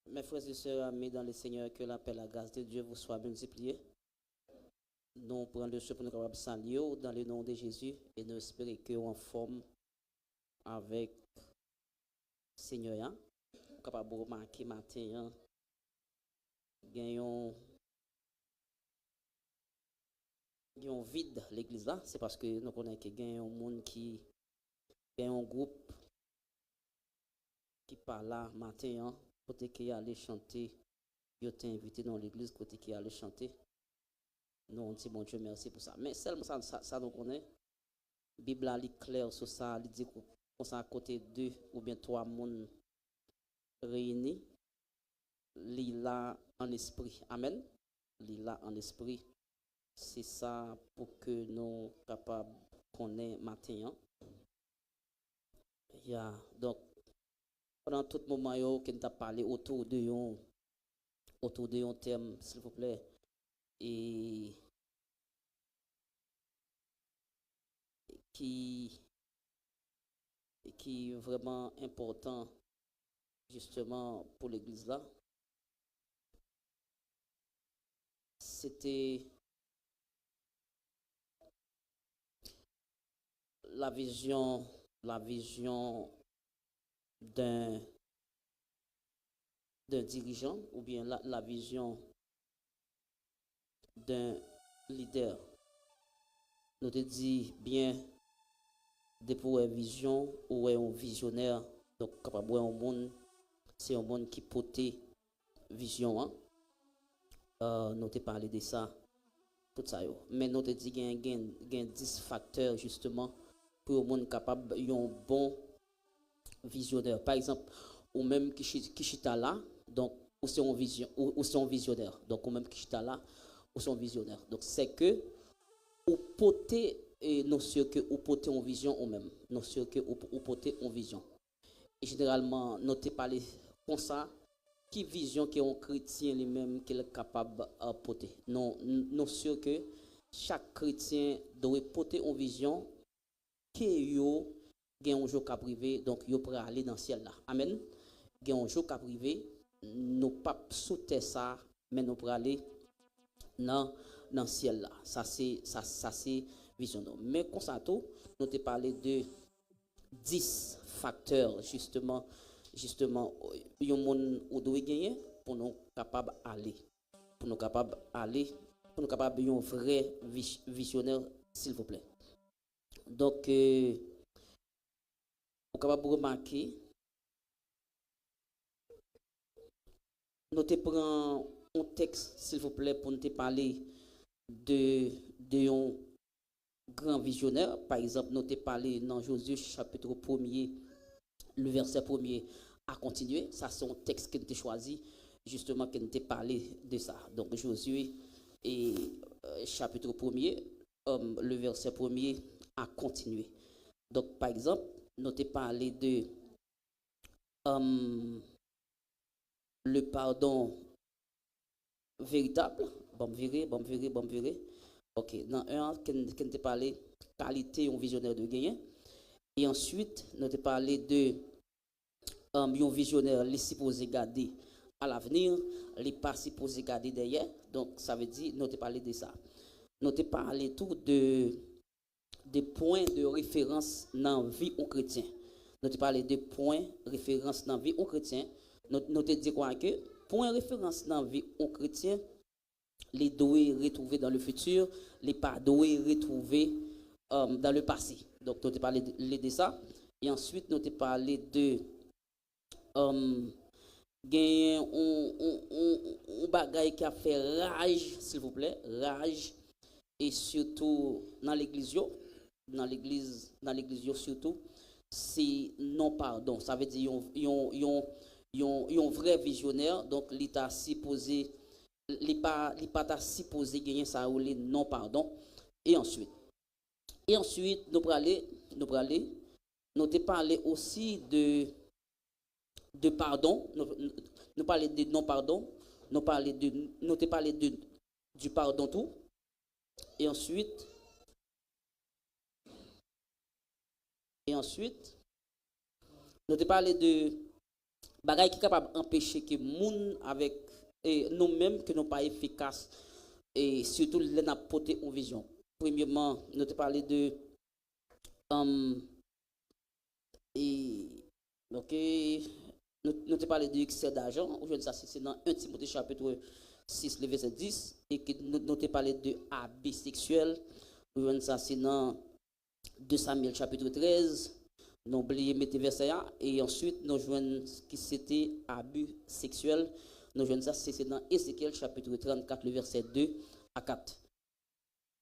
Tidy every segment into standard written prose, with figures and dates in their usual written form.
Mes frères et sœurs, amis dans le Seigneur, que la paix, la grâce de Dieu vous soit multipliée. Nous prenons ce pour nous capables de saluer dans le nom de Jésus et nous espérons que en forme avec le Seigneur. Nous capable de remarquer matin, gagnons vide l'église là. C'est parce que nous connaissons que gagnons un monde qui gagne un groupe qui parle là matin, côté qui allait chanter. Yo t'ai invité dans l'église côté qui allait chanter. Nous on dit bon Dieu merci pour ça. Mais seulement ça nous connaît. La Bible est claire sur ça, il dit qu'on s'est à côté deux ou bien trois mondes réunis, il là en esprit. Amen. Il là en esprit. C'est ça pour que nous capables connaître matin. Donc pendant tout moment yo qu'on t'a parlé autour de un thème s'il vous plaît et qui est vraiment important justement pour l'église là. C'était la vision d'un dirigeant ou bien la vision d'un leader. Nous te dit bien pour une vision ou un visionnaire, donc capable un monde, c'est un monde qui portait vision. Nous te parlé de ça, tout ça. Mais nous te dit qu'il y a 10 facteurs justement pour un monde capable un bon visionnaire. Par exemple, ou même qui chita là, donc ou c'est un visionnaire. Donc ou même qui chita là, ou c'est un visionnaire. Donc c'est que ou porter et non sûr que ou porter en vision ou même non sûr que ou porter en vision. Et généralement, nous te parlé comme ça. Qui vision que un chrétien lui-même qu'il est capable de porter. Non sûr que chaque chrétien doit porter une vision que yo gen un jour qu'a privé donc yo pour aller dans le ciel là. Amen. Gen un jour qu'a privé, nous pas sauter ça mais nous pour aller dans le ciel là. Ça c'est vision. Mais comme ça tout, nous te parlé de 10 facteurs justement yon moun ou doit gagner pour nous capable aller pour nous capable un vrai visionnaire s'il vous plaît. Donc vous capable remarquer nous te prend un texte s'il vous plaît pour nous te parler de un grand visionnaire. Par exemple, nous te parlé dans Josué chapitre 1er, le verset 1er à continuer. Ça, c'est un texte que nous avons choisi, justement, que nous avons parlé de ça. Donc, Josué et chapitre 1er, le verset 1er à continuer. Donc, par exemple, nous avons parlé de le pardon véritable. Bon, virer. Ok, dans un, nous avons parlé qualité un visionnaire de gagner. Et ensuite, nous avons parlé de un visionnaire, les supposé garder à l'avenir, les pas supposé garder derrière. Donc, ça veut dire, nous avons parlé de ça. Nous avons parlé tout des points de référence dans la vie au chrétien. Nous avons parlé des points de référence dans la vie au chrétien. Nous avons dit quoi que points de référence dans la vie au chrétien, les doit retrouver dans le futur, les pas doit retrouver dans le passé. Donc, nous avons parlé de ça. Et ensuite, nous avons parlé de gagner un bagage qui a fait rage, s'il vous plaît, rage, et surtout dans l'église surtout, c'est non pardon. Ça veut dire un vrai visionnaire, donc l'État supposé, l'État supposé gagner ça ou les non pardon. Et ensuite, nous te parler aussi de pardon, nous parler de non pardon, nous te parler du pardon tout. Et ensuite, nous te parler Bagay qui capable d'empêcher que moun avec nous-mêmes que nous pas efficaces et surtout les n'a porté en vision. Premièrement, nous te parlé de et ok nous te parlé de excès d'argent, aujourd'hui ça c'est dans 1 Timothée chapitre 6 le verset 10 et que nous te parlé de abus sexuel, aujourd'hui ça c'est dans 2 Samuel chapitre 13. N'oubliez mettez verset et ensuite nous joignons qui c'était abus sexuel. Nous joignons ça c'est dans Ézéchiel chapitre 34 le verset 2 à 4.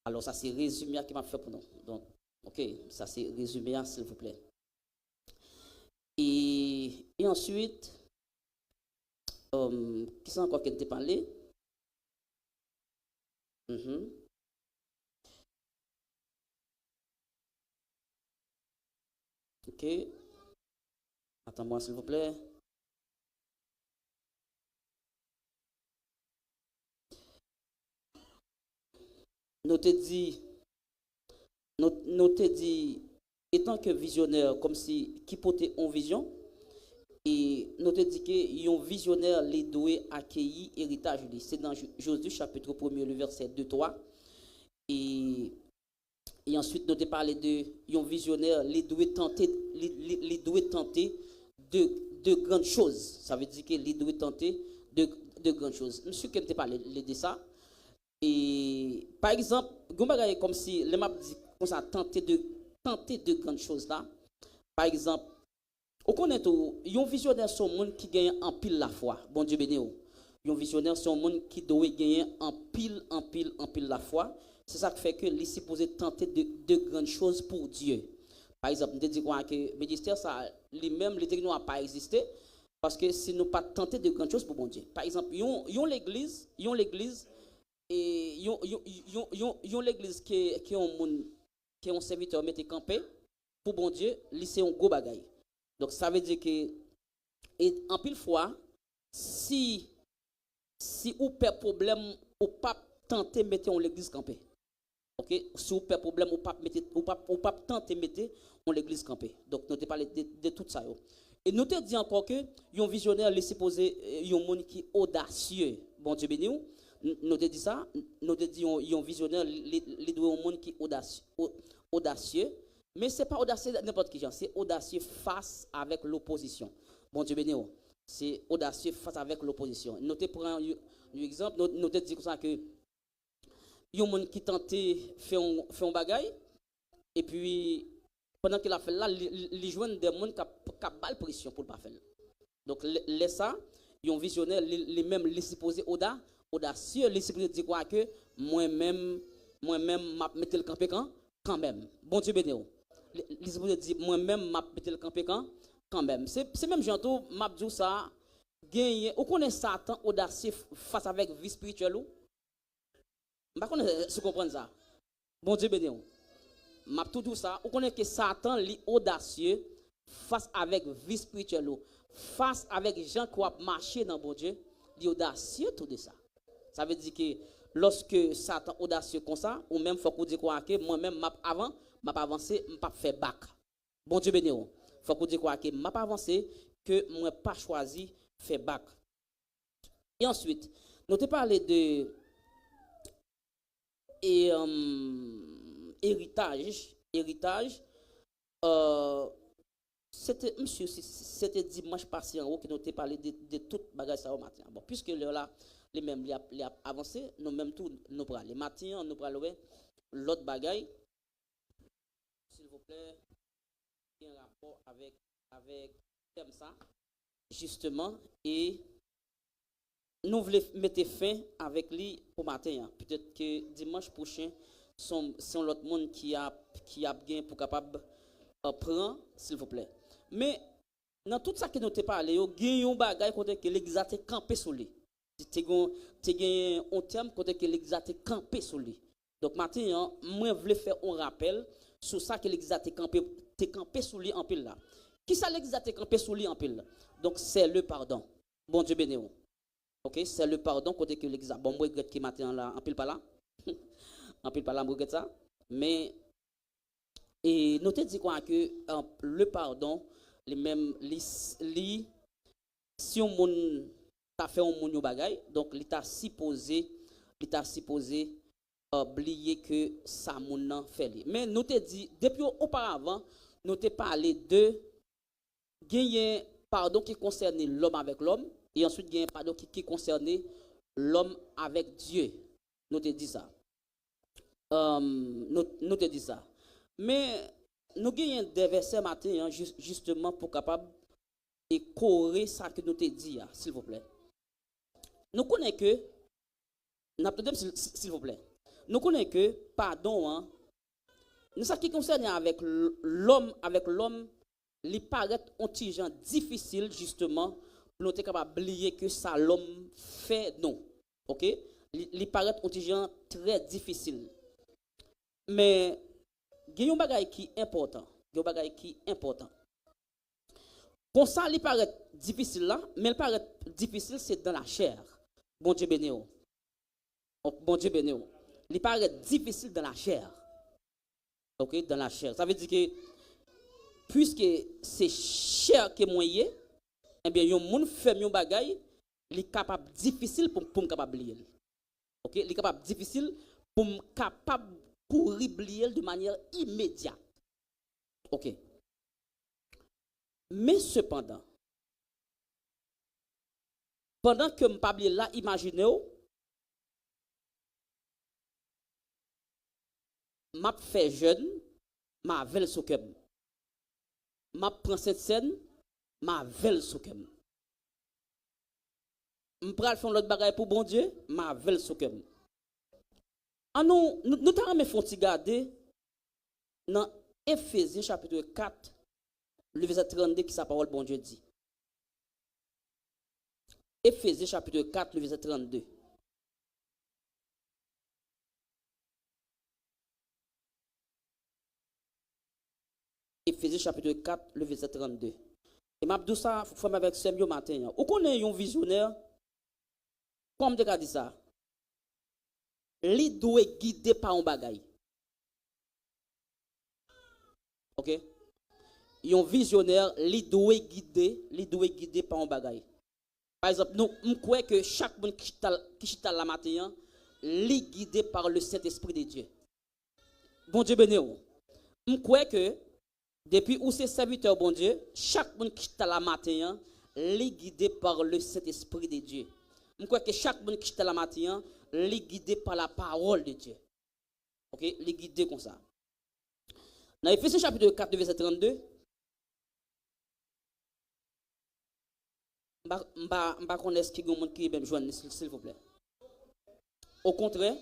Alors ça c'est résumé qui m'a fait pour nous. Donc OK, ça c'est résumé s'il vous plaît. Et ensuite qui c'est encore qui t'a parlé? OK. Attends-moi s'il vous plaît. Nous te dit, étant que visionnaire, comme si qui portait en vision, et nous te dit que un visionnaire les doit accueillir héritage. C'est dans Josué chapitre 1er, le verset 2-3. Et ensuite, nous te parlé de un visionnaire les doit tenter de grandes choses. Ça veut dire que les doit tenter de grandes choses. Monsieur qui te parlé de ça. Et par exemple, comme si les m'a dit qu'on a tenté de grandes choses là. Par exemple, on connaît tout, un visionnaire son monde qui gagne en pile la foi. Bon Dieu béni. Un visionnaire son monde qui doit gagner en pile la foi. C'est ça qui fait que les supposé tenter de grandes choses pour Dieu. Par exemple, nous disons que le ministère ça lui-même les n'a pas existé parce que si nous pas tenter de grandes choses pour bon Dieu. Par exemple, yon l'église et yon l'église qui ont serviteur mette campé pour bon Dieu, c'est un gros bagaille. Donc ça veut dire que et en pile fois si ou perd problème ou pas tenter mettre en l'église campé. OK, si vous perd problème ou pas tenter mettre en l'église campé. Donc nous te parler de tout ça yo. Et nous te dit encore que yon visionnaire laissé poser yon monde qui audacieux. Bon Dieu béni. Nous te dit ça, nous te dit yon visionnaire les doit un monde qui audacieux. Mais ce n'est pas audacieux n'importe qui, c'est audacieux face avec l'opposition. Bon Dieu béni, c'est audacieux face avec l'opposition. Nous te prenons un exemple, nous te disons ça que il y a un monde qui tentait faire un bagaille et puis pendant qu'il a fait là, il joint des gens qui a balle pression pour ne pas faire. Donc laisse ça, il y a un visionnaire, les mêmes les supposés audacieux, les supposés dire quoi que moi-même m'a mettre le campé quand même. Bon Dieu béni. Les supposés dire moi-même m'a mettre le campé quand même. C'est même gentil m'a dit ça gagner. On connaît Satan audacieux face avec vie spirituelle ou pas connaît se comprendre ça. Bon Dieu béni. M'a tout dit ça, on connaît que Satan est audacieux face avec vie spirituelle ou face avec gens qui ont marché dans bon Dieu, il est audacieux tout de ça. Ça veut dire que lorsque Satan audacieux comme ça, ou même faut qu'on dise quoi que moi-même m'a avancé, m'a pas fait bac. Bon Dieu béni. Faut qu'on dise quoi que m'a pas avancé que moi pas choisi faire bac. Et ensuite, nous te parlé de héritage c'était dimanche passé en haut que nous te parlé de toute bagage ça au matin. Bon, puisque là les mêmes les avancé, nous même tout nous prenons les matins, nous prenons l'autre bagaille. S'il vous plaît, qui a un rapport avec thème ça justement et nous voulons mettre fin avec lui pour matin. Peut-être que dimanche prochain c'est l'autre monde qui a bien pour capable prendre s'il vous plaît. Mais dans tout ça que nous te parlé, il y a un bagage côté que l'église a campé sur lui. Tu gagné un terme côté que l'église a campé sur lui. Donc maintenant, moi voulais faire un rappel sur ça que l'église a campé sur lui en pile là. Qui ça l'église a campé sur lui en pile là? Donc c'est le pardon. Bon Dieu béni. OK, c'est le pardon côté que l'église a. Bon moi regrette qui matin là en pile pas là. En pile pas là, regrette ça. Mais et nous te dit quoi que le pardon les mêmes si on moun t'a fait un moun yo bagay, donc l'état supposé oublier que ça moun nan fait li. Mais nous te dit depuis auparavant, nous te parlé de gagner pardon qui concernait l'homme avec l'homme et ensuite gagner pardon qui concernait l'homme avec Dieu. Nous te dit ça. Nous te dit ça. Mais nous gagnons des versets matin hein, justement pour capable et corriger ça que nous te dit s'il vous plaît. Nous connaissons que s'il vous plaît. Nous connaissons que pardon hein, nous ça qui concerne avec l'homme il paraît un petit genre difficile justement pour nous être capable d'oublier que ça l'homme fait non. OK? Il paraît un petit genre très difficile. Mais il y a un bagage qui est important. Comme ça, il paraît difficile là, mais il paraît difficile, c'est dans la chair. Bon Dieu béni. Bon Dieu béni. Il paraît difficile dans la chair. OK, dans la chair. Ça veut dire que, puisque c'est chair qui est moyen, eh bien, yon moun fait yon bagay, il est capable difficile pour me capable oublier. OK, il est capable difficile pour me capable pour oublier de manière immédiate. OK. Mais cependant, pendant que je parle là, imaginez-vous, m'a fait jeune, m'a vel sokem. M'a prend cette scène, m'a vel sokem. M'pral faire l'autre bagaille pour bon Dieu, m'a vel sokem. Ah nous t'avons fait garder dans Éphésiens chapitre 4, le verset 32 qui sa parole bon Dieu dit. Éphésiens chapitre 4, le verset 32. Éphésiens chapitre 4, le verset 32. Et m'a dit ça, faut faire avec Samuel matin. Ou connaît un visionnaire, comme tu as dit ça, li doit guider par un bagay. OK? Un visionnaire, li doit guider par un bagay. Par exemple, nous croyons que chaque monde qui chita la matin, li guidé par le Saint-Esprit de Dieu. Bon Dieu béni. Nous croyons que depuis où c'est serviteur bon Dieu, chaque monde qui chita la matin, li guidé par le Saint-Esprit de Dieu. Nous croyons que chaque monde qui chita la matin, li guidé par la parole de Dieu. OK, li guidé comme ça. Dans Éphésiens chapitre 4 verset 32, m'ba connaître qui gon monde qui même joindre s'il vous plaît. Au contraire,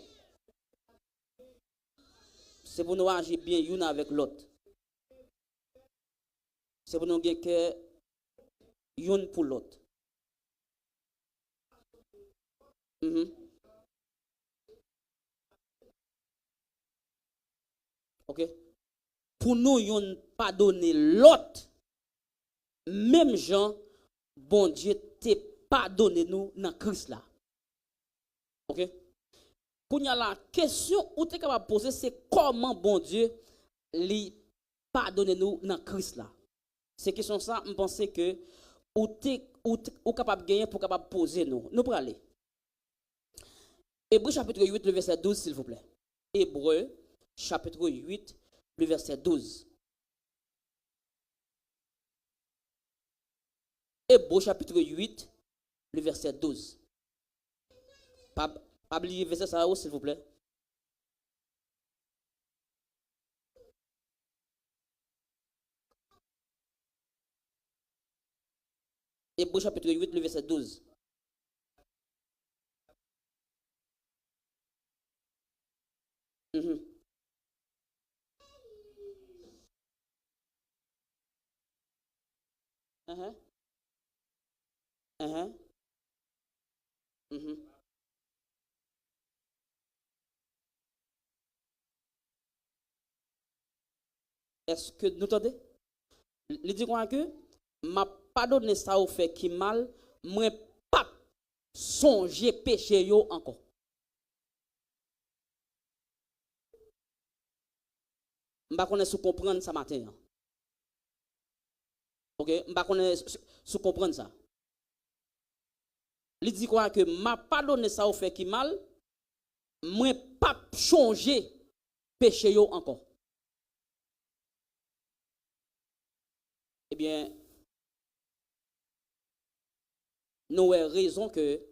c'est pour nous agir bien une avec l'autre. C'est pour nous gagner que une pour l'autre. OK? Pour nous yon pardonner l'autre, même Jean, bon Dieu te pardonné nous dans Christ là. OK? Pour y a la question ou tu es capable de poser, c'est comment bon Dieu lui pardonne nous dans Christ là. C'est question ça, je pense que ou capable de gagner pour capable poser nous. Nous pour aller. Hébreu chapitre 8, le verset 12, s'il vous plaît. Hébreu chapitre 8, le verset 12. Hébreu chapitre 8, le verset 12. Pas oublier verset ça s'il vous plaît. Hébreu chapitre 8, le verset 12. Est-ce que nous entendez? Il dit quoi que m'a pardonné ça au fait qui mal, moi pas songer péché yo encore. M'pa connaît sous comprendre ça matin. OK, m'pa connaît sous comprendre ça. Il dit quoi que m'a pardonné ça au fait qui mal, moi pas changer péché yo encore. Eh bien, nous avons raison que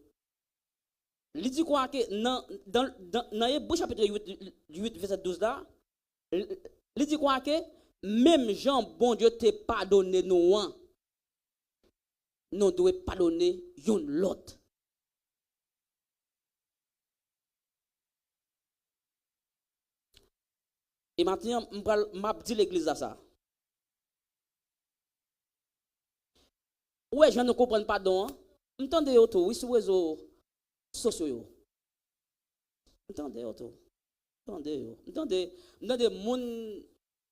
il dit quoi que dans Hébreux chapitre 8 verset 12 là, il dit quoi que même Jean bon Dieu t'a pardonné nous nous devons pardonner yon l'autre. Et maintenant, je dis l'église à ça. Ouais, je ne comprends pas donc. M'entendez auto, oui, sur les réseaux sociaux. M'entendez auto. M'entendez des gens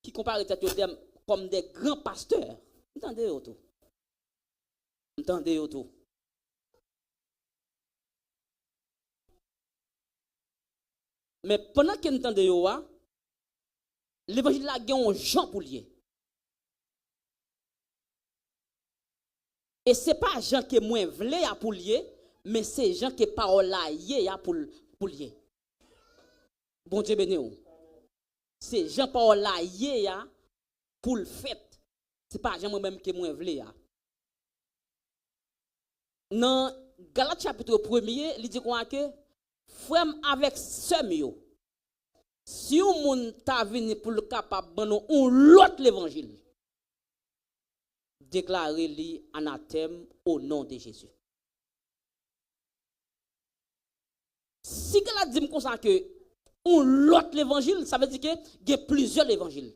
qui comparent tête comme des grands pasteurs. M'entendez auto. M'entendez auto. Mais pendant que m'entendez yo, l'évangile la gagne un Jean pour lier. Et ce n'est pas Jean qui est moins vle à pour lier, mais c'est Jean qui est parole là yé pour lier. Bon Dieu béni. C'est Jean parole là yé pour le fait. Ce n'est pas Jean moi-même qui est moins vle. Dans Galates chapitre 1er, il dit quoi que frère avec sœur yo. Si un monde t'a venu pour le capable de on l'autre l'évangile, déclarez-lui anathème au nom de Jésus. Si elle a dit comme ça que on l'autre l'évangile, ça veut dire qu'il y a plusieurs évangiles.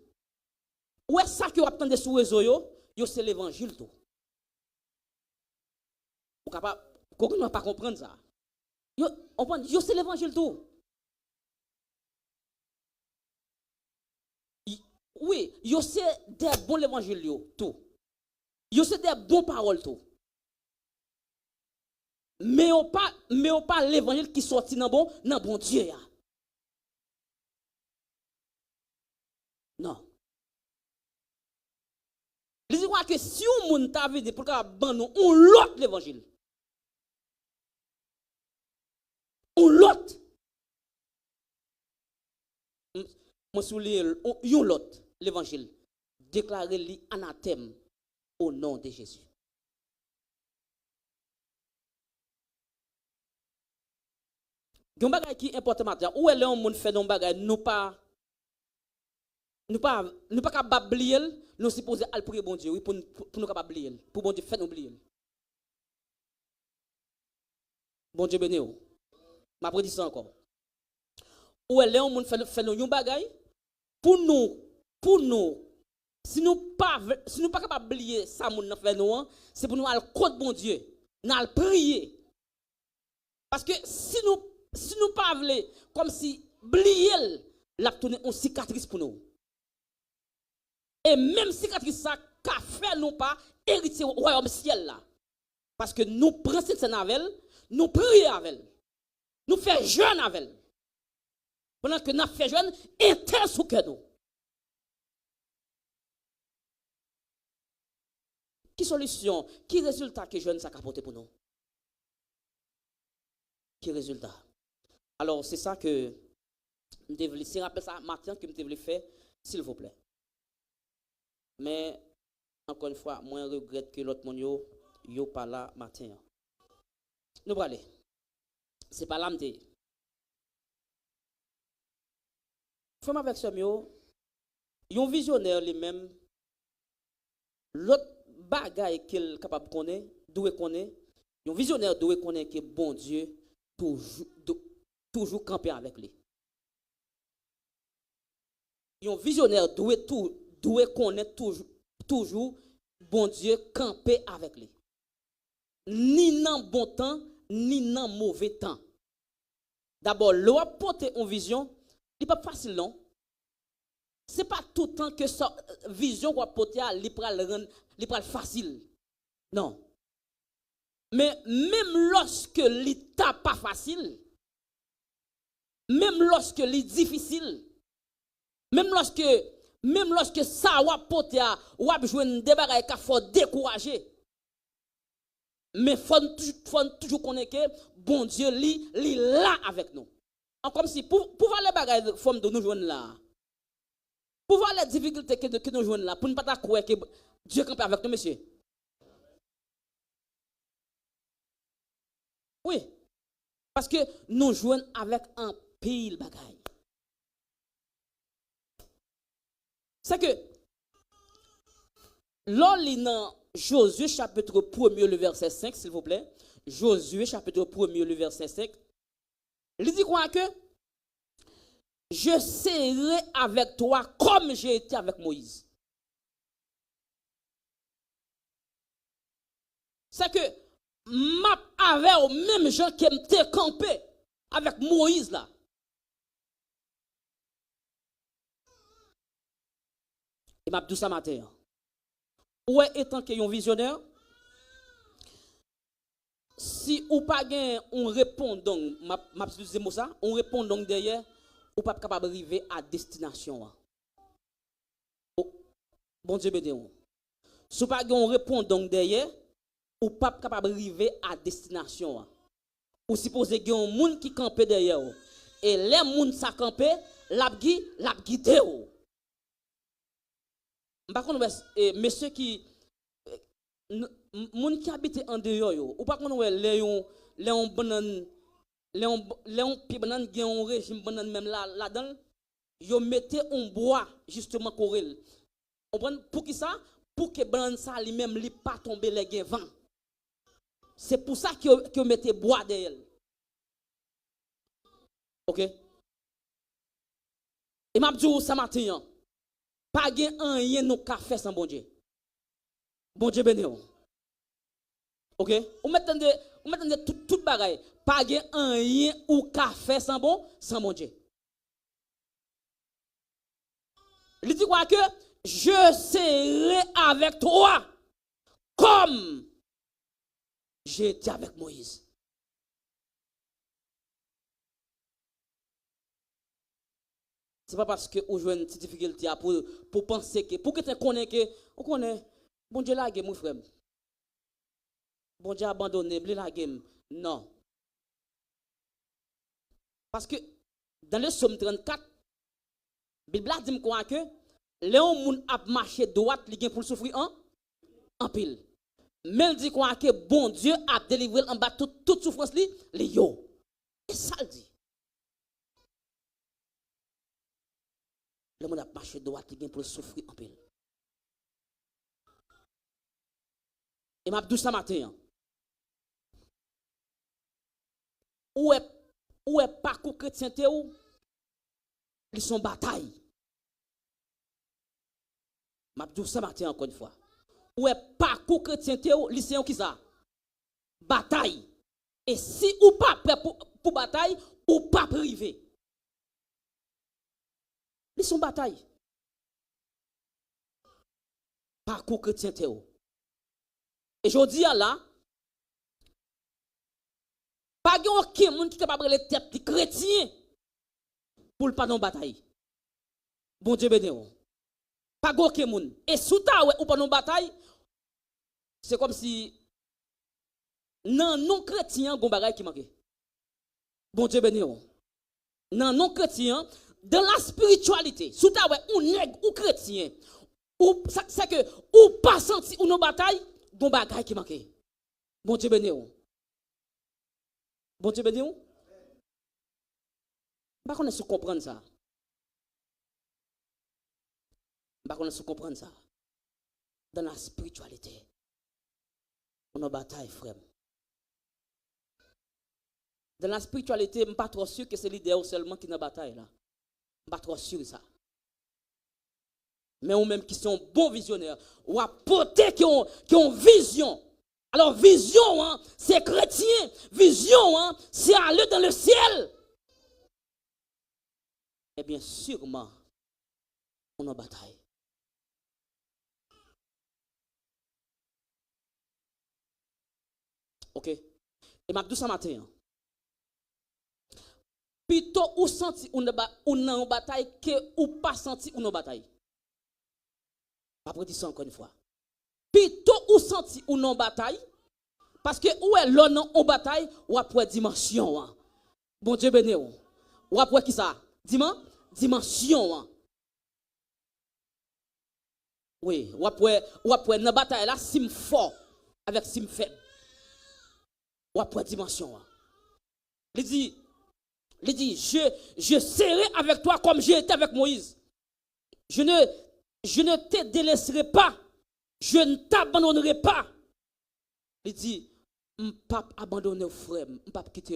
Où est-ce ça que vous attendez sur les réseaux, c'est l'évangile tout. Vous ne pas comprendre ça. Yo c'est l'évangile tout. Oui, yo c'est des bons l'évangile tout. Yo c'est des bonnes paroles tout. Mais on pas l'évangile qui sorti dans bon Dieu ya. Non. Il dit que si on monde t'a vu pour qu'on ban nous on l'autre l'évangile. On l'autre. Moi soulier on l'autre l'évangile. Déclarez-lui anathème au nom de Jésus. Gon bagay qui important maintenant. Où est le monde fait don bagay nous pas capable oublier, nous supposé al prier bon Dieu oui pour nous capable oublier, pour bon Dieu faire nous oublier. Bon Dieu béni ou. M'a prédit ça encore. Où est le monde fait nous bagay pour nous si nous pas capable oublier ça moun fait nous, c'est pour nous al contre bon Dieu, nous al prier. Parce que si nous pas voulons comme si oublier l'a tourner une cicatrice pour nous. Et même cicatrice ça qu'a fait nous pas hériter au royaume ciel là. Parce que nous prenons cette navel, nous prions avec elle. Nous faisons jeûne avec elle. Pendant que nous faisons jeûne, interne sous cœur nous. Qui solution, qui résultat que jeûne ça apporté pour nous? Qui résultat? Alors c'est ça que je devais si rappelle ça matin que je devais faire s'il vous plaît. Mais encore une fois, moi je regrette que l'autre monde yo pas là matin. Nous allons aller. C'est pas là m'te. Femme avec ce mio, yon visionnaire lui-même l'autre bagaille qu'il capable connaître, doit connaître, yon visionnaire doit connaître que bon Dieu toujours camper avec lui. Yon visionnaire doit connaître toujours bon Dieu camper avec lui. Ni dans bon temps, ni dans mauvais temps. D'abord, l'on porter une vision, ce n'est pas facile non. Ce n'est pas tout le temps que sa vision qu'on porter li pral facile. Non. Mais même lorsque l'état pas facile, même lorsque c'est difficile, même lorsque ça ou porter ou jouer des bagages qu'il faut décourager. Mais faut toujours connaître que bon Dieu li là avec nous. Comme si pour voir les bagages forme de nous joindre là. Pour voir les difficultés que nous joignons là, pour ne pas croire que Dieu campe avec nous, monsieur. Oui. Parce que nous jouons avec un pile bagaille. C'est que, lors dans Josué chapitre 1er, le verset 5, s'il vous plaît. Josué chapitre 1er, le verset 5. Il dit quoi que? Je serai avec toi comme j'ai été avec Moïse. C'est que m'a avec au même gens qui m'étaient campé avec Moïse là. Et m'a dit ça matin. Où est étant qu'il y a un visionnaire? Si ou pas gain on répond donc m'a utilisé mot ça, on répond donc derrière ou pas capable d'arriver à destination. Oh, bon Dieu béni. Si pas on répond donc derrière ou pas capable d'arriver à destination. Ou supposé qu'il y a un monde qui campe derrière et les gens ça campe l'a guidé. Par contre monsieur qui moun qui habite en dehors yo ou pas qu'on ouais léon banane léon pi banane gen un régime banane même là dedans yo mettez un bois justement corel on prend pour qui ça pour que banane ça lui même li pas tomber les gen vent c'est pour ça que mettez bois derrière OK et m'a dit ça matin pas gen rien nous ka faire sans bon Dieu béni. OK? Ou m'attendez tout bagaille. Pas gen rien ou café sans bon Dieu. Il dit quoi que je serai avec toi comme j'étais avec Moïse. C'est pas parce que vous jouez une petite difficulté pour penser que pour que tu connais que on connaît bon Dieu la mon frère. Bon Dieu abandonné, blé la game. Non. Parce que dans le psaume 34, la Bible dit quoi que Léon moun a marché droite, il pour souffrir en pile. Mais il dit quoi que bon Dieu a délivré en bas toute souffrance li yo. Et ça le dit. Le monde a marché droite, il pour souffrir en pile. Et m'a dit ça matin. Où est parcours chrétienté ou ils sont bataille. M'a dit ça matin encore une fois. Où est parcours chrétienté ou lycéen qui ça? Bataille. Et si ou pas prêt pour bataille ou pas privé. Ils sont bataille. Parcours chrétienté ou. Et je dis là, pas aucun monde qui t'a pas les têtes de chrétien pour le pardon bataille. Bon Dieu béni. Pas aucun monde. Et sous ta ou pas non bataille, c'est comme si non chrétien gon bagaille qui manque. Bon Dieu béni. Non chrétien dans la spiritualité, sous ta ou nègre ou chrétien, ou c'est que ou pas senti ou non bataille, gon bagaille qui manque. Bon Dieu béni. Bon Dieu béni. Pas qu'on est comprendre ça. Pas qu'on est comprendre ça. Dans la spiritualité, on a bataille, frère. Dans la spiritualité, je ne suis pas trop sûr que c'est l'idéal seulement qui n'a bataille là. Je ne suis pas trop sûr de ça. Mais ou même qui sont bons visionnaires, ou apporter qui ont vision. Alors vision, hein, c'est chrétien. Vision, hein, c'est aller dans le ciel. Eh bien, sûrement, on a bataille. OK? Et m'a dit ça matin. Plutôt ou senti ou non bataille que ou pas senti ou non bataille. Après dire ça encore une fois. Plutôt ou senti ou non bataille, Parce que où est l'on en bataille, ou après dimension. Bon Dieu béni. Ou après qui ça? Dimension. Oui, ou après dans la bataille là, sim fort avec sim faible. Ou après dimension. Il dit, je serai avec toi comme j'ai été avec Moïse. Je ne te délaisserai pas. Je ne t'abandonnerai pas. Il dit, je ne vais pas abandonner frère, je ne vais pas quitter.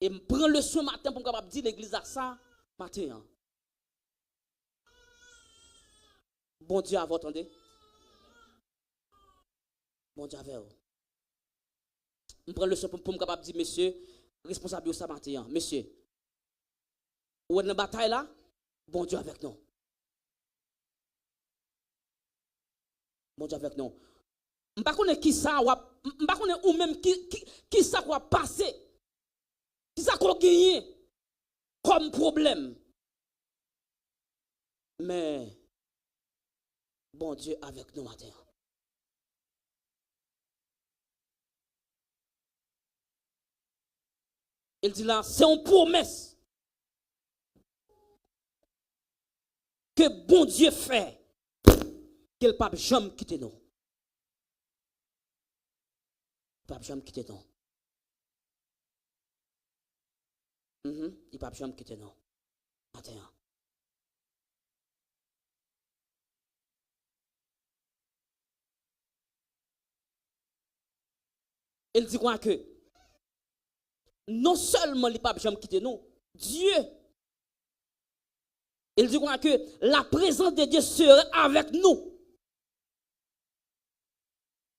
Et je prends le soin matin pour capable dire l'église à ça matin. Bon Dieu, vous entendez? Bon Dieu, avec vous. Je prends le soin pour me capable dire, monsieur, responsable de ça matin. Monsieur, ou dans la bataille là, bon Dieu avec nous. Bon Dieu avec nous. Je ne sais pas qui ça, je ne sais pas ou même qui ça va passer. Qui ça va gagner comme problème. Mais, bon Dieu avec nous matin. Il dit là, c'est une promesse que bon Dieu fait, qu'il ne peut jamais quitter nous. Il ne peut jamais quitter nous. Il ne peut jamais quitter nous. Matin. Il dit quoi que non seulement il ne peut jamais quitter nous, Dieu, il dit quoi que la présence de Dieu serait avec nous.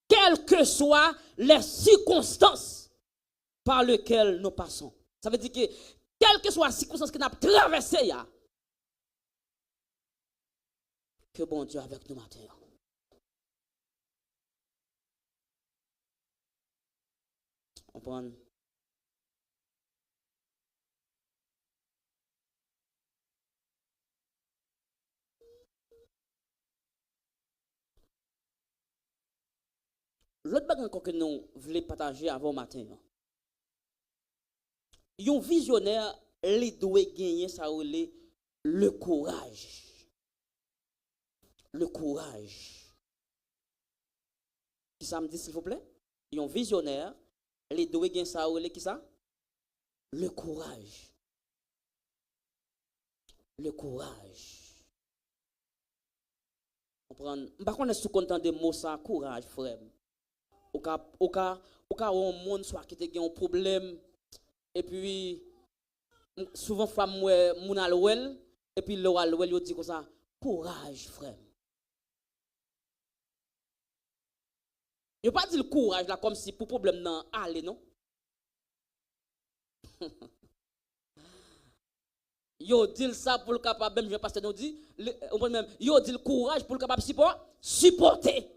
Quelles que soient les circonstances par lesquelles nous passons. Ça veut dire que, quelles que soient les circonstances que nous avons traversées, que bon Dieu avec nous matin. On prend. L'autre bagage que nous voulons partager avant matin. Un visionnaire, il doit gagner ça le courage. Le courage. Qui ça me dit s'il vous plaît? Un visionnaire, il doit gagner ça qui ça? Le courage. Le courage. Comprendre? Par contre, est-ce que content de mots ça courage frère? Au cas où un monde soit qui te un problème et puis souvent femme moun alwel et puis le alwel yo dit comme ça courage frère. Yo pas dit le courage là comme si pour problème nan aller non. Yo dit ça pour le capable même je pasteur nous dit même yo dit le courage pour le capable supporter.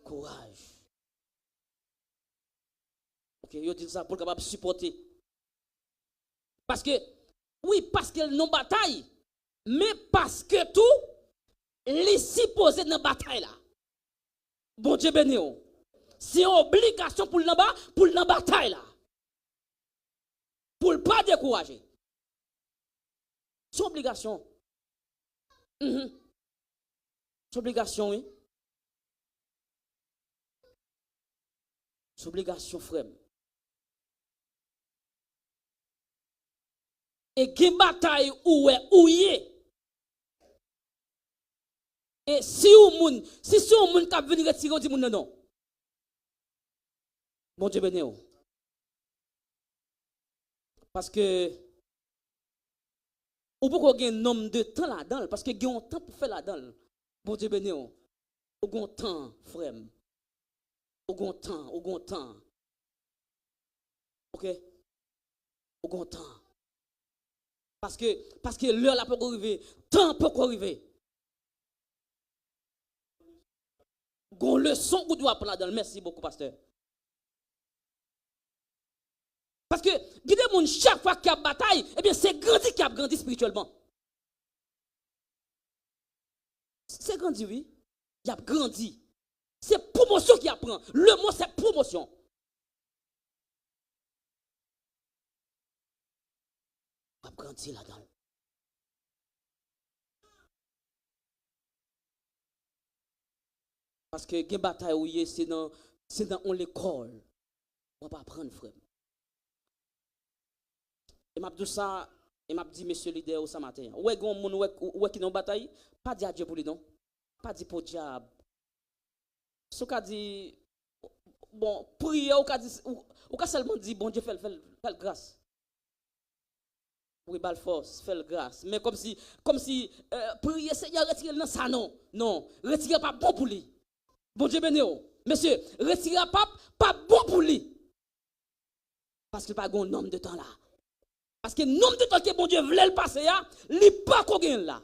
Courage. Ok, yo dit ça pour le capable supporter. Parce que, oui, parce qu'elle non bataille, mais parce que tout, les supposé dans la bataille là. Bon Dieu béni. C'est une obligation pour la bataille là. Pour ne pas décourager. C'est une obligation. C'est une obligation, oui. C'est obligation, frère. Et qui bataille où est où y est. Et si on moun qui venir retirer on dit moun non. Bon Dieu béni. Parce que ou pourquoi il y a un nombre de temps là-dedans parce que il y a un temps pour faire là-dedans. Bon Dieu béni. Ou un temps, frère. Au temps. OK? Au temps. Parce que l'heure là peut arriver, temps peut arriver. Gon leçon ou doit prendre là-dedans. Merci beaucoup pasteur. Parce que guider mon chaque fois qu'il y a bataille, eh bien c'est grandi qui a grandi spirituellement. C'est grandi oui, il a grandi. C'est promotion qui apprend. Le mot, c'est promotion. Apprendre là-dedans. Parce que les batailles, c'est dans l'école. On va pas apprendre, frère. Et m'a dit ça, et m'a dit, monsieur le leader, ce matin. Ouais, gon moun ouais qui dans bataille, pas dire Dieu pour lui non. Pas dire pour diable. Ce qu'a dit bon, prier ou qu'a dit ou qu'a seulement dit bon Dieu fait grâce. Oui, bal force, fait grâce. Mais comme si prier Seigneur retire dans ça non. Non, retire pas bon pour lui. Bon Dieu béni. Monsieur, retire pas bon pour lui. Parce qu'il pas un nombre de temps là. Parce que le nombre de temps que bon Dieu voulait le passer, il n'est pas qu'on gagne là.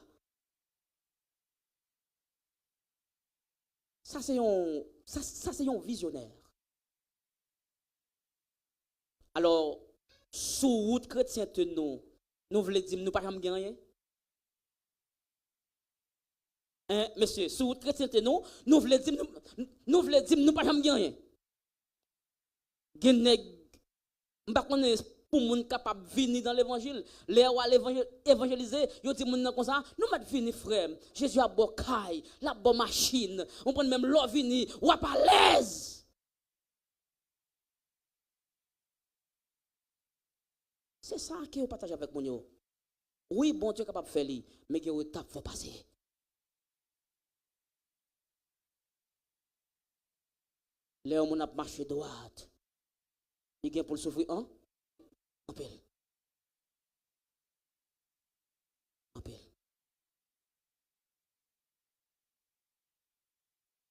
Ça, c'est un visionnaire. Alors, sous route chrétien, nous voulons dire, nous ne pouvons pas gagner. Hein, monsieur, sous route chrétien, nous voulons dire, nous ne pouvons pas gagner. Je ne pour moun capable venir dans l'évangile, les ou évangéliser, yo dit moun comme ça, nous met venir frère. Jésus a bon caille, la bonne machine. On prend même l'eau venir, ou à pas l'aise. C'est ça que vous partagez avec mon. Oui, bon Dieu est capable de faire, mais il y a une étape faut passer. Les hommes ont marché droite. Il y a pour le souffrir, hein? En pile. En pile.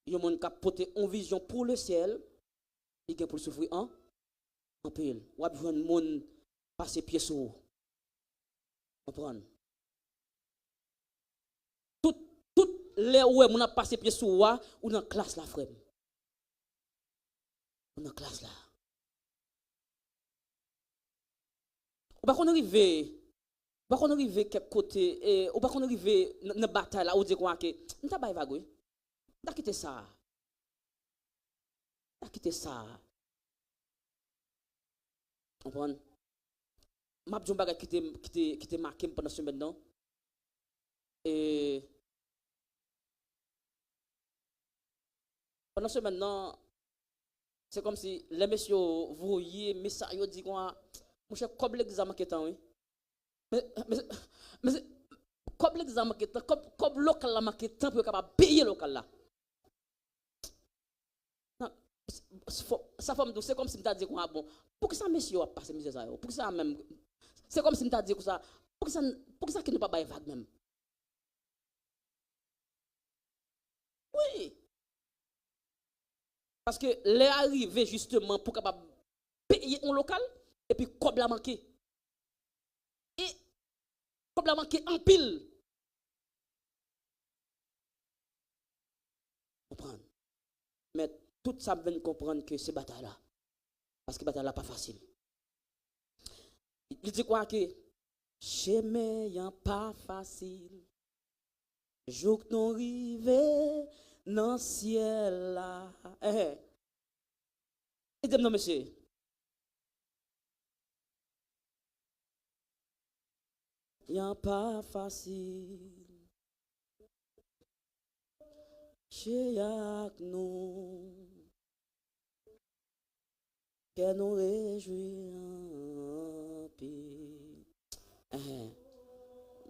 Il y a un monde qui a porté une vision pour le ciel. Il y a pour le souffrir, hein? En pile. Ou a besoin de monde passer pied sur vous. Comprendre? Tout les où on a passé pied sur vous, ou dans la classe là, frère. Ou dans la classe là. Ou pas qu'on arrive quelque côté, ou pas qu'on arrive dans la bataille là, ou dit quoi que, on t'a pas évacué. T'as quitté ça. T'as quitté ça. Comprendre? M'a dit un bagage qui était marqué pendant ce maintenant. Et pendant ce maintenant, c'est comme si les messieurs voyaient, mais ça, ils disent quoi, mon cher, comme l'examen qui est en oui. Mais comme l'examen qui est en, comme local là, qui est en, pour capable payer local là. Ça forme c'est comme si tu as dit quoi, bon, pour que ça, messieurs, a passé misère ça, pour que ça même, c'est comme si tu as dit ça, pour que ça qui ne pas bailler vague même. Oui. Parce que les arrivés justement pour capable payer un local et puis comme la manqué. Et comme la manqué en pile. Comprendre. Mais tout ça vient comprendre que c'est bataille là. Parce que bataille là pas facile. Il dit quoi que chemin y'en pas facile. Jour que nous arrivons dans le ciel là. Il dit non monsieur. Y'en pas facile. Chez yak nous. Que nous réjouissons.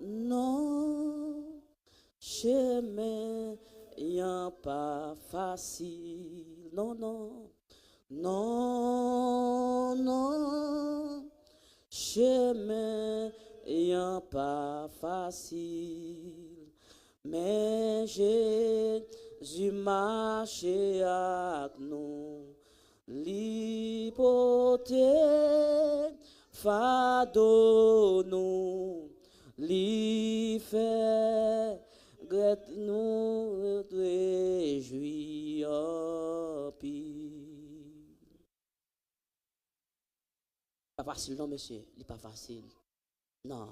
Non, chemin y'en pas facile. Non, non, non, non, chemin y'en pas facile. Mais Jésus marché avec nous. L'hypothèque fado nous, li fait gret nous réjouir pas facile non monsieur, il pas facile. Non.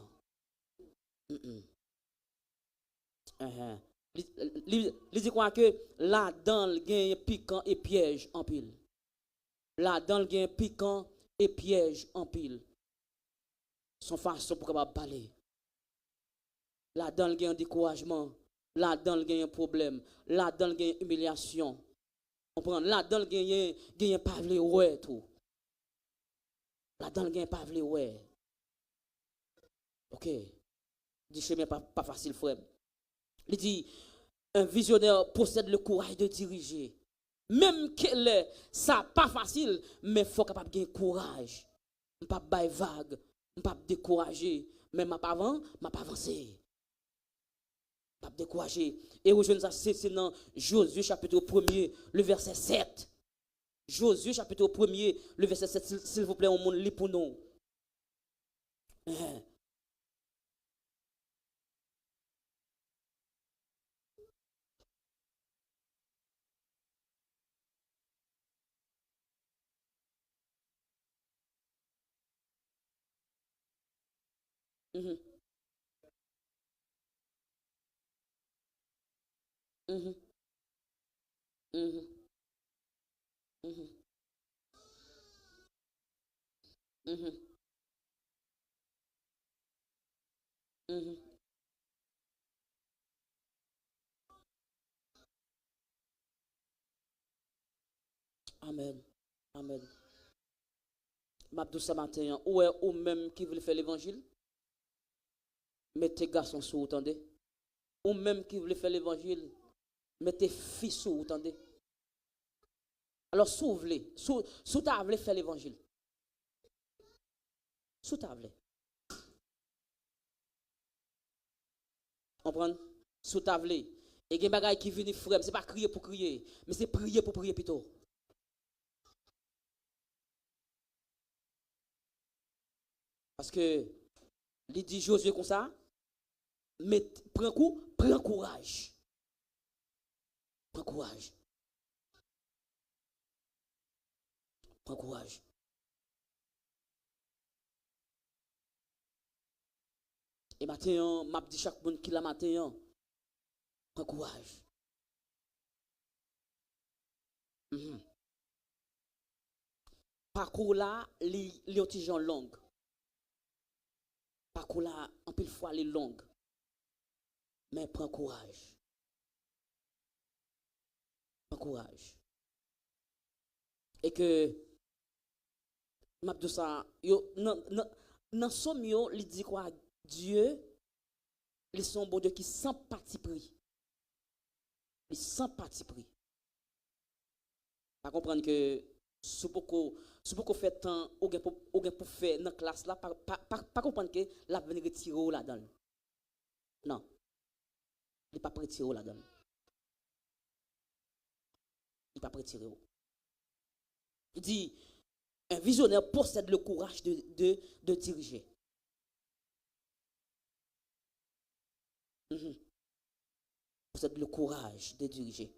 Il dit quoi que là-dedans, il y a piquant et piège en pile. Là-dedans, il y a piquant et piège en pile. Son façon pour capable parler. Là-dedans, il y a un découragement. Là-dedans, il y a un problème. Là-dedans, il y a une humiliation. On prend là-dedans, il y a un pavlé ouais tout. Là-dedans, il y a un pavlé ouais. OK. Dit chemin pas facile, frère. Il dit un visionnaire possède le courage de diriger. Même que ça pas facile, mais faut capable de courage. Pas bail vague, pas décourager, mais m'a pas avancer. Pas décourager. Et rejoindre ça c'est dans Josué chapitre 1er, le verset 7. Josué chapitre 1er, le verset 7, s'il vous plaît, on monte lit pour nous. Mhm, mhm, mhm, mhm, mhm, mhm. Amen. Amen. Mabdou ce matin, ou est ou même qui veut faire l'évangile, mettez garçons sous, attendez. Ou même qui veut faire l'évangile, mettez fils sous, attendez. Alors, s'ouvre-les, sous ta faire l'évangile. Sous ta comprendre? Sous ta et il y a des bagages qui viennent frère, c'est pas crier pour crier, mais c'est prier pour prier plutôt. Parce que, il dit Josué comme ça, mais prends courage. Prends courage. Prends courage. Et maintenant, m'a dit chaque monde qui l'a matin, prends courage. Mhm. Parcours là, les gens longs. Parcours là, en pile fois, les longues. Mais prends courage. Prends courage. Et que, m'a dit ça, dans somme yo, il dit quoi? Dieu, ils sont bon Dieu qui sans parti pris. Il sans parti pris. Pas comprendre que si beaucoup fait temps ou pour faire dans classe là pas comprendre que la venir retirer là-dedans. Non, il n'est pas retirer là-dedans. Il n'est pas retirer. Il dit un visionnaire possède le courage de diriger. Mhm. Possède le courage de diriger.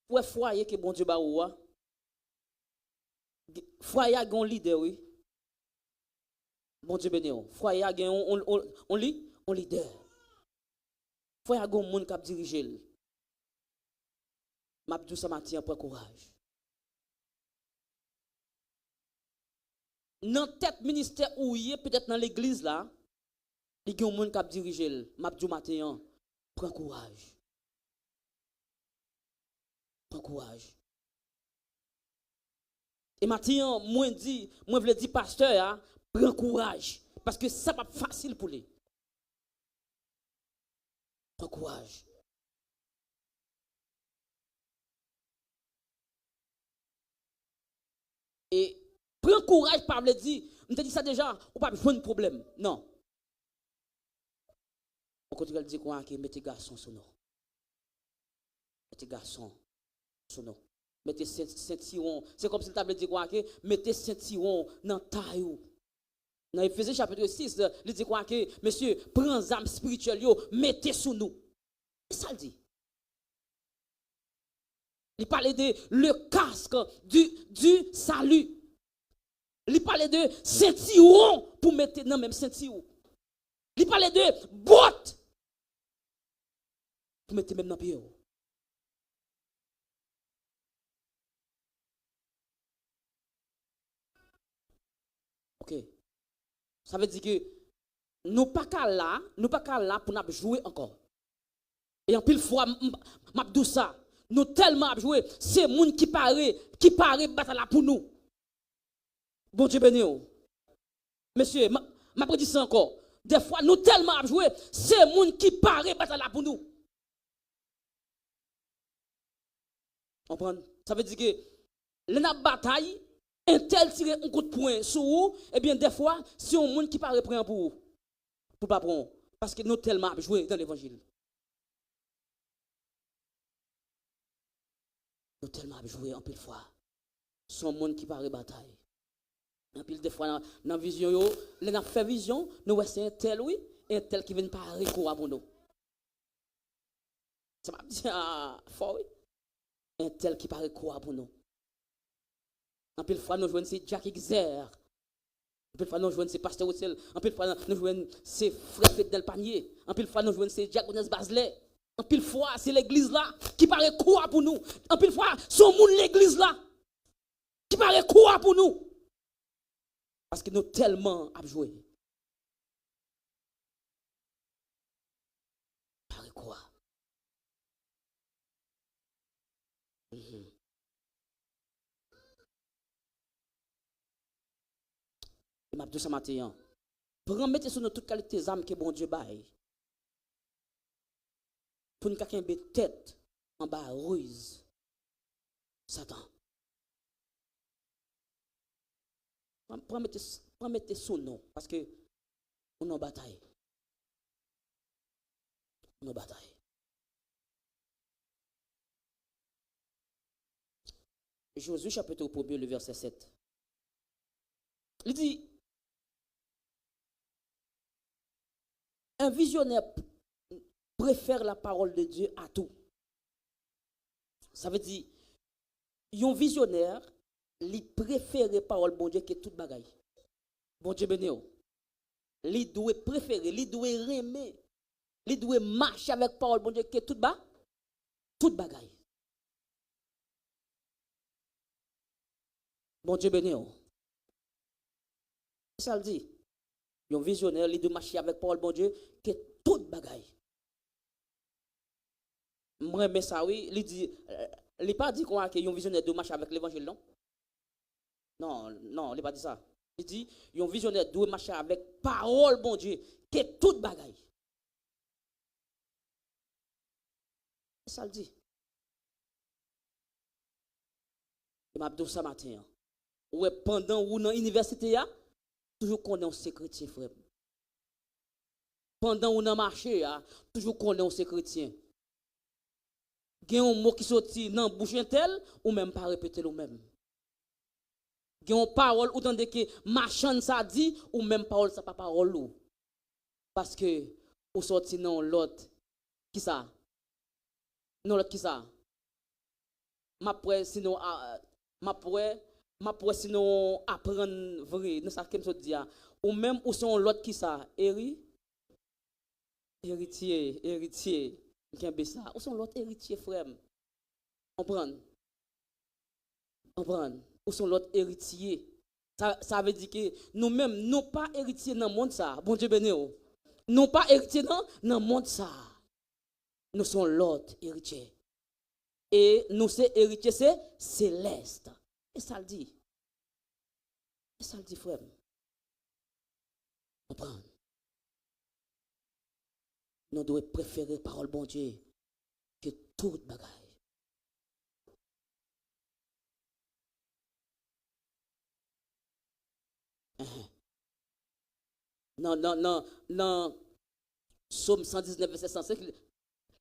Ouais, foyer que bon Dieu ba ou foyer a un leader oui. Bon Dieu béni. Foyer a on leader. Foyer a un monde qui diriger. Mabdou ça matin prend courage. Dans tête ministère où il est peut-être dans l'église là, il y a un monde qui a dirigé. Mabdou matin, prends courage. Prends courage. Et maintenant, moi je dis pasteur, hein, prends courage. Parce que ça pas facile pour lui. Prends courage. Et prends courage, par le dire, on te dit ça déjà, ou pas besoin de problème. Non. On continue à dire quoi, que mettez garçon sur nous. Mettez garçon sur nous. Mettez ceinturon. C'est comme si tu avais dit quoi, que mettez ceinturon dans taille. Dans Ephésiens chapitre 6, il dit quoi que, monsieur, prends âme spirituelle, mettez sous nous. C'est ça le dit. Il parlait de le casque du salut. Il parlait de ceinturon pour mettre dans même ceinture. Il parlait de botte pour mettre même dans pied. OK. Ça veut dire que nous pas qu'à là pour nous jouer encore. Et en pile fois m'a dit ça, nous tellement jouer, c'est monde qui paraît bataille pour nous. Bon Dieu béni. Monsieur, m'a dit ça encore. Des fois nous tellement jouer, c'est monde qui paraît bataille pour nous. Comprendre? Ça veut dire que la bataille, un tel tire un coup de poing sur vous, eh bien des fois, c'est un monde qui paraît prêt pour vous. Pour pas prendre. Parce que nous tellement joué dans l'évangile. Nous tellement joué en pile fois. Son monde qui paraît bataille. En pile des fois, dans la vision, nous avons fait vision, nous voyons c'est un tel, oui, un tel qui vient paraît quoi pour nous. Ça m'a dit, fort, oui. Un tel qui paraît quoi pour nous. En pile fois, nous jouons c'est Jacques Xer. En pile fois, nous jouons c'est Pasteur Roussel. En pile fois, nous jouons c'est Frère Fidel Panier. En pile fois, nous jouons c'est Jacques Onès Baselet. En pile fois, c'est l'église là qui paraît quoi pour nous. En pile fois, c'est l'église là qui paraît quoi pour nous. Parce que nous tellement à jouer. Paraît quoi? Et m'a dit ce matin, remettez sur nous toute qualité d'âme que bon Dieu baille. Pour nous quelqu'un une tête en bas ruse. Satan. Promettez son nom parce que on en bataille. On en bataille. Josué chapitre 1, le verset 7. Il dit, un visionnaire préfère la parole de Dieu à tout. Ça veut dire, un visionnaire, il préfère la parole de Dieu que toute bagaille. Bon Dieu béni. Il doit préférer, il doit aimer, il doit marcher avec la parole de Dieu que toute bagaille. Bon Dieu béni. Ça le dit. Un visionnaire, il doit marcher avec la parole de Dieu que toute bagaille. Moi, mais ça, oui, il dit, il n'a pas dit quoi que un visionnaire doit marcher avec l'évangile, non? Non, il n'a pas dit ça. Il dit, un visionnaire doit marcher avec parole, bon Dieu, que toute bagaille. Ça le dit. Il m'a dit ça matin. Ouais, pendant ou dans l'université, toujours qu'on est un secret, frère. Pendant ou dans le marché, toujours qu'on est un secret. Il y a un mot qui sorti dans la bouche tel, ou même pas répéter le même. Il y a une parole ou tandis que machin ça dit, ou même parole ça pas parole ou. Parce que, ou sorti dans l'autre, qui ça? Non, l'autre qui ça? Ma pourrait sinon, sinon apprendre vrai, non ça qu'aime se dire. Ou même ou son l'autre qui ça? Héritier. Qu'est-ce ça? Ou son l'autre héritier frère? Comprendre? Ou sont l'autre héritier. Ça veut dire que nous-mêmes, nous pas héritiers dans le monde ça. Bon Dieu béni. Nous pas héritiers dans le monde ça. Nous sommes l'autre héritier. Et nous sommes héritiers, c'est céleste. Et ça le dit. Et ça le dit, frère. Comprendre. Nous devons préférer parole bon Dieu que toute bagaille. Non. Somme 119, verset 105,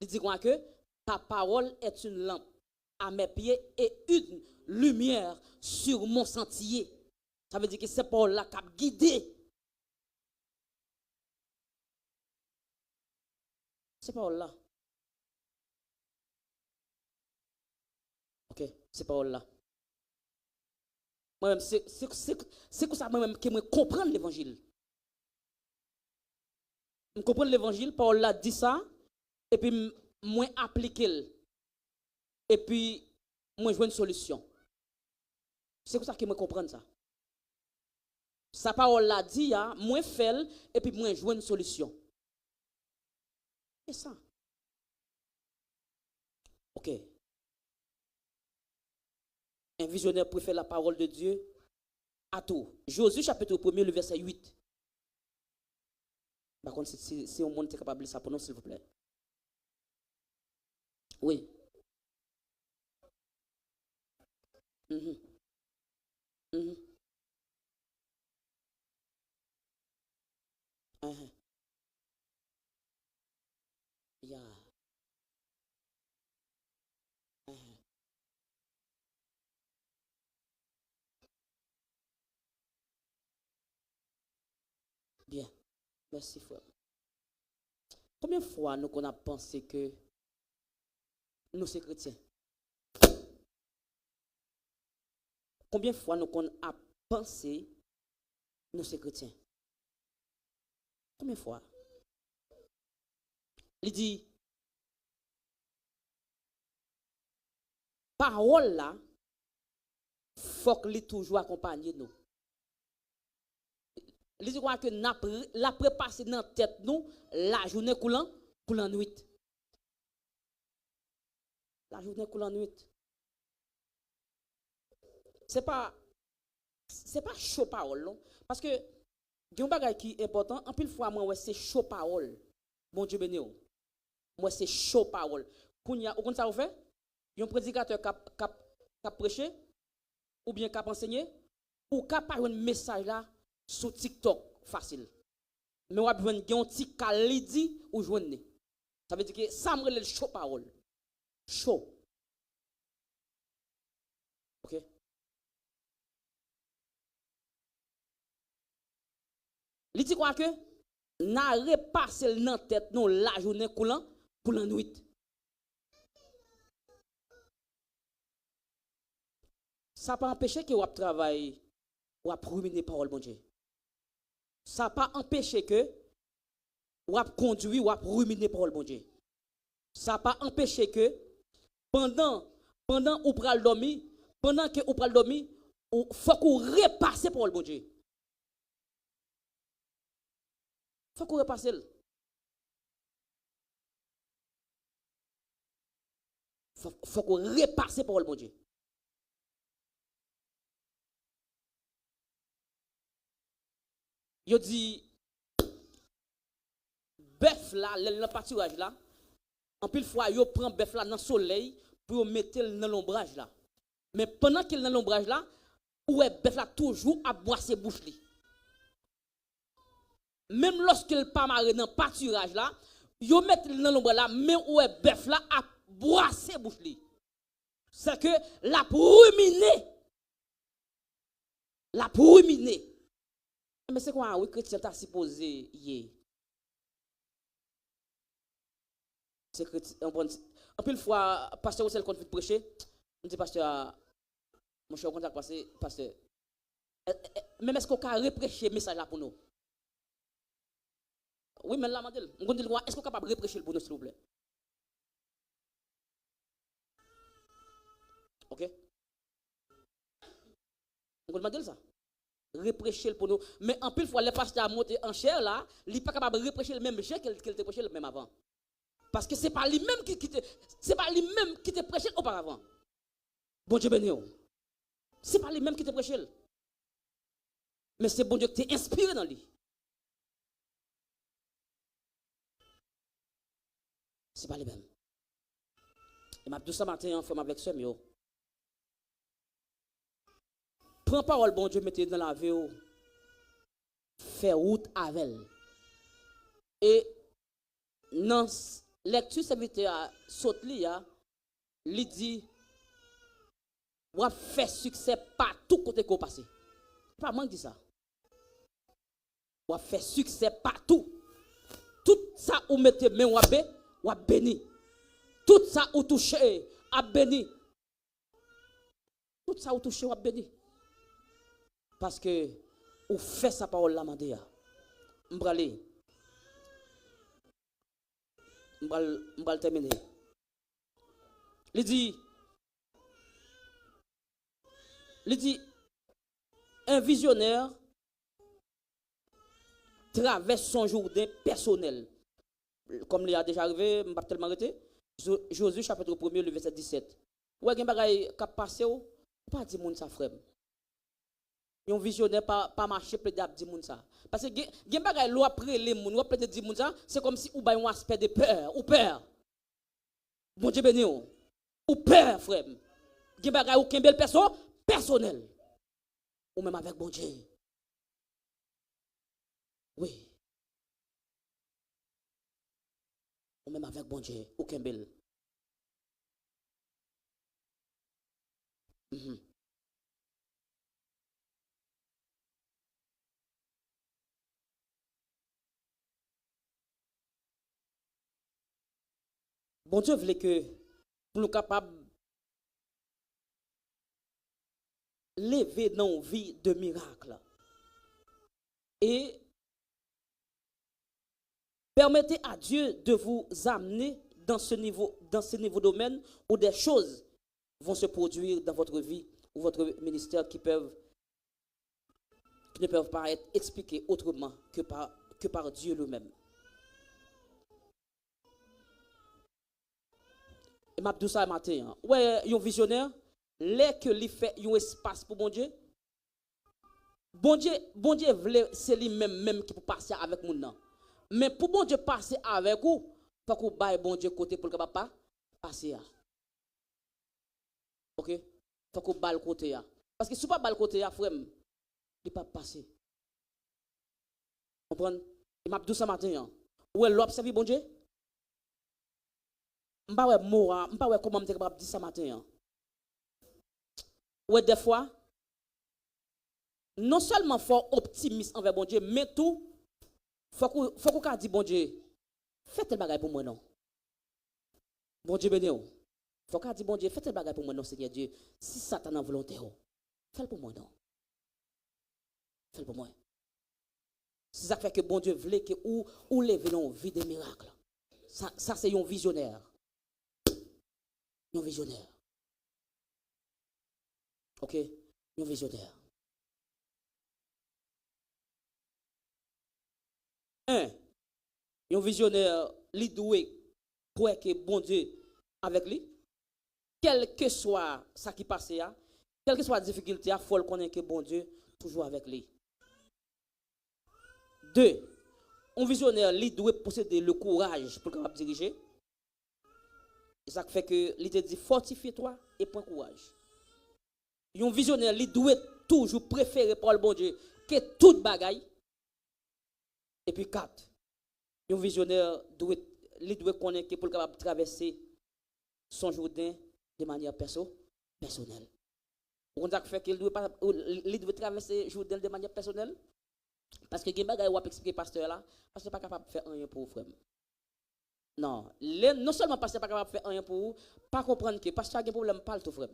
il dit quoi que ta parole est une lampe à mes pieds et une lumière sur mon sentier. Ça veut dire que c'est parole là qui a guidé. C'est parole là. Ok, c'est parole là. Moi-même, c'est comme ça moi-même que je comprends l'évangile. Je comprends l'évangile, Paul l'a dit ça, et puis moi appliquer, et puis moi jouer une solution. C'est comme ça que je comprends ça. Sa parole l'a dit, moi faire, et puis moi jouer une solution. C'est ça. Ok. Un visionnaire préfère la parole de Dieu à tout. Josué chapitre 1, le verset 8. Par contre, si on monde est capable de ça pour nous, s'il vous plaît. Oui. Mhm. Mhm. Uh-huh. Yeah. Uh-huh. Bien. Merci, frère. Combien de fois nous qu'on a pensé que nous sommes chrétiens? Combien de fois nous qu'on a pensé nous sommes chrétiens? Combien de fois? Il dit, parole là, faut que toujours accompagner nous. Il dit quoi que la préparer dans la tête nous la journée coulant nuit. La journée coulant nuit. C'est pas chaud parole non? Parce que il y a un bagage qui est important, en pile fois moi c'est chaud parole. Bon Dieu béni. Moi c'est chaud parole. Kounya, ou ça vous fait? Un prédicateur qui prêché ou bien qui enseigné ou qui pas un message là sur TikTok facile. Mais on a besoin d'un petit qualité ou joindre. Ça veut dire que ça me relève chaud parole. Chaud. OK? Il dit quoi que n'a repassé dans tête non la journée coulant pour la nuit. Ça pas empêcher que vous travaillez ou à ruminer parole bon Dieu. Ça pas empêcher que ou à conduire ou à ruminer parole bon Dieu. Ça pas empêcher que pendant ou pral dormir, pendant que ou pral dormir, faut qu'on repasse parole bon Dieu. Faut qu'on repasse. Faut qu'on repasse parole bon Dieu. Yo dit bœuf là, le pâturage là, en pile fois yo prend bœuf là dans le soleil pour mettre dans l'ombrage là. Mais pendant qu'il est dans l'ombrage là, ouais bœuf là toujours à boire ses bouches li. Même lorsqu'il pas marre dans pâturage là, yo mettre dans l'ombrage là, mais ouais bœuf là à boire ses bouches li. C'est que la pour ruminer. Mais c'est quoi oui chrétien t'a supposé hier. C'est chrétien en pile fois pasteur c'est le qu'on fait prêcher, on dit pasteur mon cher contact passer pasteur même est-ce qu'on peut reprêcher message là pour nous? Oui mais là on dit est-ce qu'on est capable de reprêcher pour nous s'il vous plaît? OK? On demander ça. Reprêcher pour nous. Mais en pile fois, les pasteurs montent en chair là, il n'est pas capable de reprêcher le même jet qu'il te prêchait même avant. Parce que ce n'est pas lui-même qui te prêchait auparavant. Bon Dieu béni. Ce n'est pas lui-même qui te prêchait. Mais c'est bon Dieu qui t'a inspiré dans lui. Ce n'est pas lui-même. Et m'a dit ça matin en forme avec ce mieux. Prends parole, bon Dieu, mettez dans la vie, fait route avec elle. Et dans lecture serviteur à Sotli, il dit, ou a fait succès partout côté qu'on passe. Pas moi qui dit ça. Ou a fait succès partout. Tout ça ou mettez main ou a béni. Tout ça ou touché a béni. Tout ça ou touché ou a béni. Parce que, ou fait sa parole la mandé. M'brale, m'bral terminer. Il dit, un visionnaire traverse son Jourdain personnel. Comme il a déjà arrivé, je ne vais pas tellement arrêter. Josué chapitre 1er, le verset 17. Ouais, il y a des choses qui passent, pas dire moun ça frère. Un visionnaire pas marcher peut dire moun ça. Parce que il y a des choses qui après les moun, ou peut dire moun ça, c'est comme si ou ba un aspect de peur, ou peur. Bon Dieu béni ou peur frère. Il y a des choses qui belle personne personnel. Ou même avec bon Dieu. Oui. Ou même avec bon Dieu, ou belle. Bon Dieu voulait que pour nous capables lever dans une vie de miracle. Et permettez à Dieu de vous amener dans ce niveau domaine où des choses vont se produire dans votre vie ou votre ministère qui ne peuvent pas être expliquées autrement que par Dieu lui-même. Et m'a dit ça matin. Ouais, un visionnaire, les que lui fait un espace pour bon Dieu. Bon Dieu voulait c'est lui-même qui peut passer avec mon nom. Mais pour bon Dieu passer avec vous, faut que baille bon Dieu côté pour le capable passer. OK? Faut que balle côté. Parce que si pas balle côté frère, il pas passer. Comprendre? Il m'a dit ça matin. Ouais, l'observer bon Dieu. M'pa ouais mora, m'pa ouais comment m'te capable dire ça matin. Ouais des fois non seulement faut optimiste envers bon Dieu, mais tout faut qu'on dise bon Dieu, fais tel bagage pour moi non. Bon Dieu béni. Faut qu'on dise bon Dieu, fais tel bagage pour moi non Seigneur Dieu. Si Satan en volonté, fais pour moi non. Fais pour moi. C'est ça fait que bon Dieu voulait que ou lever dans vie des miracles. Ça c'est un visionnaire. Un visionnaire. OK? Un visionnaire. Un visionnaire, lui doué pour que bon Dieu avec lui, quel que soit ça qui passe, quelle que soit la difficulté, il faut connaître que bon Dieu toujours avec lui. Deux, un visionnaire, lui doit posséder le courage pour capable diriger. Et ça fait que lui te dit fortifie-toi et prends courage. Un visionnaire, lui doit toujours préférer pour le bon Dieu que toute bagaille. Et puis quatre, un visionnaire doit connaître que pour capable traverser son Jourdain de manière personnelle. On a fait qu'il doit traverser Jourdain de manière personnelle parce que il va expliquer pasteur là, parce que pas capable de faire rien pour vous frère. Non, non seulement pasteur pas capable de faire rien pour vous, pas comprendre que pasteur a un problème pas tout frère.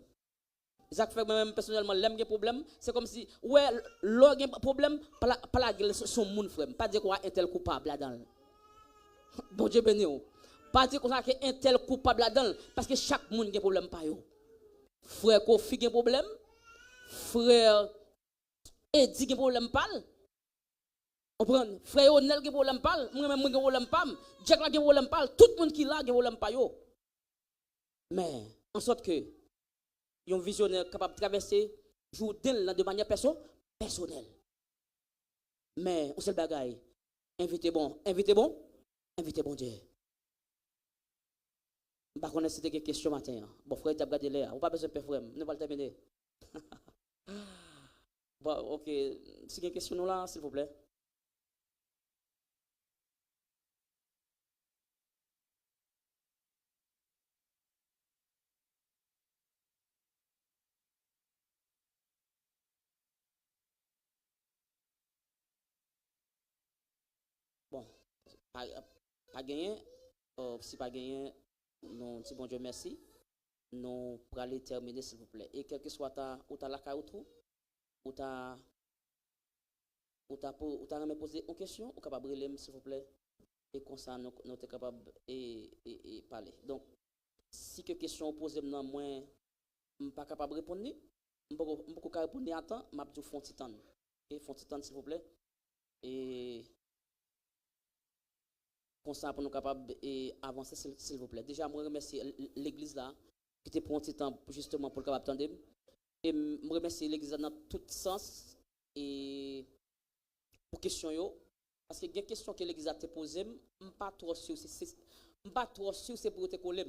Ça fait moi-même personnellement l'aime un problème, c'est comme si ouais l'autre un problème pas la gueule son monde frère, pas dire quoi un tel coupable là-dedans. Bon Dieu béni. Pas dire qu'on a un tel coupable là-dedans parce que chaque monde a un problème pas yo. Frère Kofi a un problème, frère Eddie a un problème pas. Comprendre? Frère Onel a un problème pas, moi-même j'ai un problème pas, Jack a un problème pas, tout le monde qui là a un problème pas yo. Mais en sorte que un visionnaire capable de traverser Jourdain de manière personnelle. Mais on sait le bagaille. Invitez bon Dieu. Je ne sais pas si c'était une question matin. Bon, frère, tu as regardé l'air. On pas besoin de faire frère. Nous allons terminer. Bon, ok. Si il y a une question là, s'il vous plaît. Bon, pas gagné. Si pas gagné, non, si bon Dieu merci. Nous pour aller terminer, s'il vous plaît. Et quel que soit ta ou ta la ou ta ou t'as me poser une question, ou capable de relire, s'il vous plaît, et comme ça, nous sommes capables de parler. Donc, si que question posée, moi, je ne suis pas capable de répondre, je ne peux pas répondre à temps, je vais vous faire un petit temps. Et font petit temps, s'il vous plaît. Et comme ça, pour nous capables d'avancer, s'il vous plaît. Déjà, je remercie l'église là, qui était pour un petit temps, justement, pour le capable d'attendre. Et je remercie l'église dans tout sens. Et pour question yo, parce que des questions que l'église a te posées, je ne suis pas trop sûr, c'est pour te coller.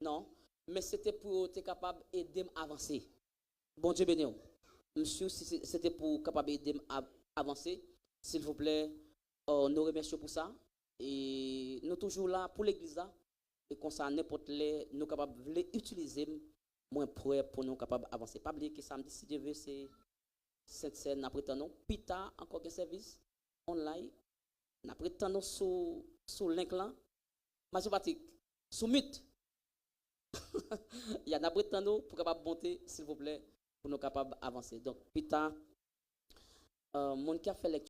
Non, mais c'était pour être capable d'aider à avancer. Bon Dieu béni. Monsieur, si c'était pour capable d'aider à avancer, s'il vous plaît, nous remercions pour ça. Et nous toujours là pour l'église là. Et comme ça, n'importe les, nous capables de l'utiliser, moins prêt pour nous capables d'avancer. Pas oublier que samedi, si Dieu veut, c'est cette scène, nous prétendons. Pita, encore un service online. Nous prétendons sur link là. Mathématique, sous mythe. Il y a un prétendons pour capable monter, s'il vous plaît, pour nous capables d'avancer. Donc, Pita, mon qui a fait lecture.